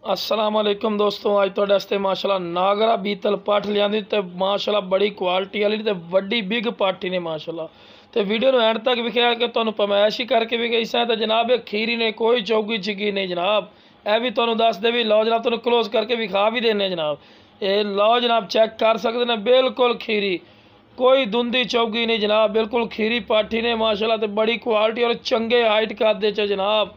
अस्सलाम वालेकुम दोस्तों, अज तुहाडे वास्ते माशाल्लाह नागरा बीतल पठ लियांदी ते माशाल्लाह बड़ी क्वालिटी वाली ते वड्डी बिग पाठी ने माशाल्लाह। तो वीडियो नूं एंड तक विखिया कि तुहानूं पमैश ही करके भी गई तो जनाब ये खीरी ने कोई चौगी चिगी नहीं जनाब। यह भी तुहानूं दस दे भी लो जनाब, तुहानूं क्लोज करके विखा भी देने जनाब। ये लो जनाब, चेक कर सकते हैं, बिल्कुल खीरी, कोई दुंदी चौगी नहीं जनाब, बिल्कुल खीरी पाठी ने माशाल्लाह। तो बड़ी क्वालिटी और चंगे हाइट कद च जनाब।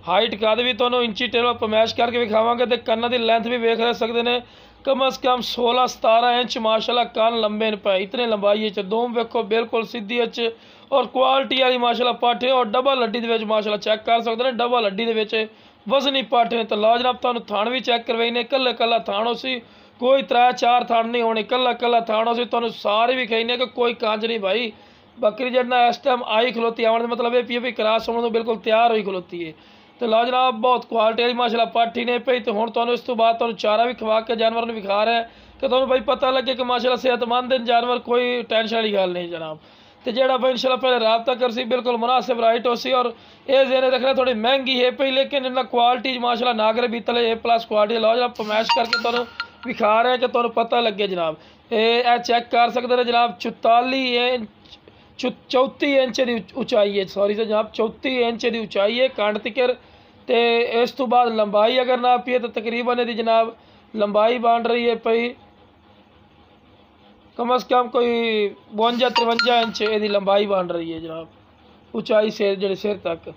हाइट कद भी तो इंची टेल पमैश करके विखावे तो कन्ना की लेंथ भी वेख सकते हैं, कम अज़ कम 16-17 इंच माशाल्लाह कन लंबे ने पे, इतने लंबाई दोम वेखो बिल्कुल सीधी और क्वालिटी वाली माशाल्लाह पाठे और डबल हड्डी के माशाल्लाह चेक कर सकते हैं, डबल हड्डी के वजनी पाठे ने। तो लो जनाब तुहानूं थान भी चेक करवाई ने, कल्ला कल्ला थान उसी, कोई 3-4 थान नहीं होने, कल्ला कल्ला थान उसी तुहानूं सारे भी कही ने कि कोई कंज नहीं भाई। बकरी जड़ना इस टाइम आई खलोती आने मतलब ये भी क्रॉस होने तो बिल्कुल तैयार हुई खलोती है। तो लो जनाब बहुत क्वालिटी वाली माशाल्लाह पाठी ने पई। तो हुण तुहानूं इस तो बाद तुहानूं चारा भी खवा के जानवर नूं विखा रहा है कि तुहानूं भाई पता लगे कि माशाल्लाह सेहतमंद जानवर, कोई टेंशन वाली गल नहीं जनाब। तो जेड़ा भाई इंशाल्लाह पहले रबता कर सी बिल्कुल मुनासिब राइट हो सी, और ये जेने रखना थोड़ी महंगी है पई, लेकिन इन्ना क्वालिटी माशाल्लाह नागरे बीतल A+ क्वालिटी। लो जनाब पमैश करके तुहानूं विखा रहे हैं कि तुहानूं पता लगे जनाब। ये चेक कर सकते हैं जनाब, 34 इंच की उचाई है, सॉरी सर जनाब 34 इंच की उचाई है कंड तिकर। तो इस तो बाद लंबाई अगर नापीए तो तकरीबन यदि जनाब लंबाई बन रही है पई कम अज़ कम कोई 52-53 इंच यदि लंबाई बन रही है जनाब, उचाई से जो सिर तक।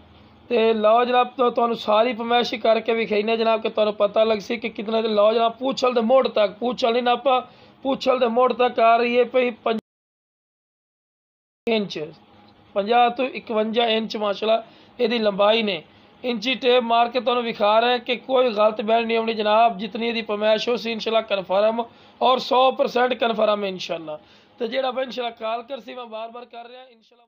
तो लो जनाब तो तुहानूं सारी पमैश करके विखाईने जनाब कि तुहानूं पता लग सी कि कितना। लो जनाब पूछल दे मोड़ तक, पूछल नहीं नापा, पूछल दे मोड़ तक आ रही है पई 50 इंच, 50 तो 51 इंच माशाल्लाह यदि लंबाई ने। इंची टेप मार के तुहानूं विखा रहे हैं कि कोई गलत बहन नहीं होनी जनाब। जितनी यदि पमैश हो सी इंशाल्लाह कन्फर्म और 100% कन्फर्म है इंशाल्लाह। तो जेड़ा भाई इंशाल्लाह कॉल कर सी मैं बार बार कर रहा इंशाल्लाह।